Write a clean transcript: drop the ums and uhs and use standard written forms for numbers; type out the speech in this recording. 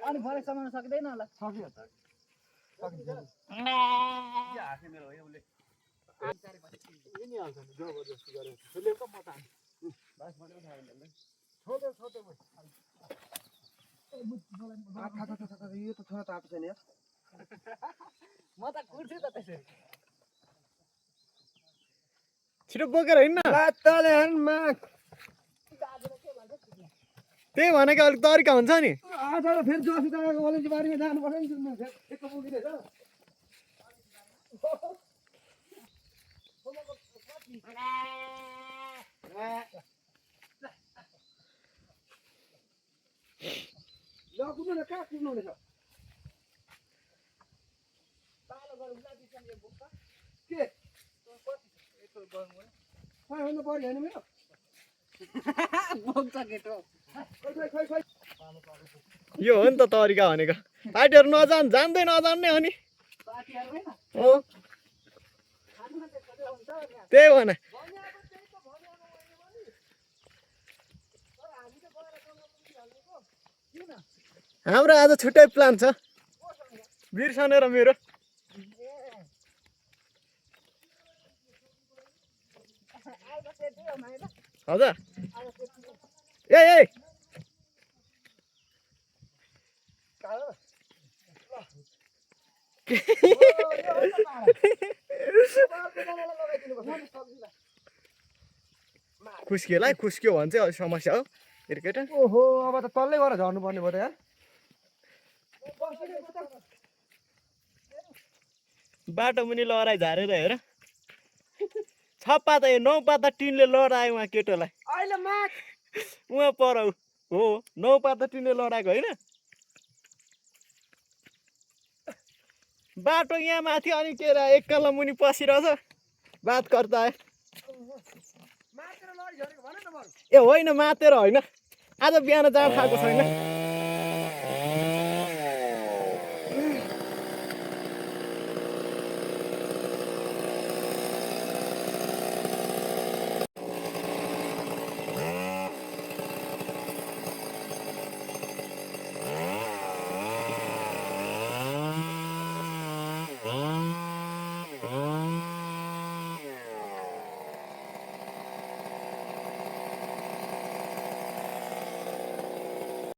अनि फरेस्ट समाउन सक्दैन होला सक्यो त यिनी हाल्छ नि जबरजस्ती गरेर त्यसले त म त बस मैले उठाएन छोटो छोटो यो त छोरा तातो छैन यार म त कुर्छु त त्यसरी छिटो बोकेर हिँड्न लात्ताले हानमा त्यही भनेको अलिक तरिका हुन्छ नि आज फेरि जोसी जग्गाको ओलेन्जी बारीमा जानुपर्छ नि सुन्नु एक पुगिरहेछ ल कुद्नु न कहाँ कुद्नु हुनेछ के हुनु पर्यो होइन मेरो बोक्छ केटो खै यो हो नि त तरिका भनेको पार्टीहरू जान्दै नजान्ने अनि त्यही भने हाम्रो आज छुट्टै प्लान छ बिर्सने र मेरो हजुर ए खुस्कियो भने चाहिँ समस्या हो केटा ओहो अब त तल्लै गएर झर्नु पर्ने भयो त यार बाटो मुनि लहराइ झारेर हेर 6 पाता 9 पाता टिनले लहरायो उहाँ केटोलाई अहिले माग उहाँ पर हो 9 पाता टिनले लहराएको होइन बाटो यहाँ माथि अनि के रे एकल मुनि पसिरहेछ बात गर्दा ए होइन मातेर होइन आज बिहान जाँड खाएको छैन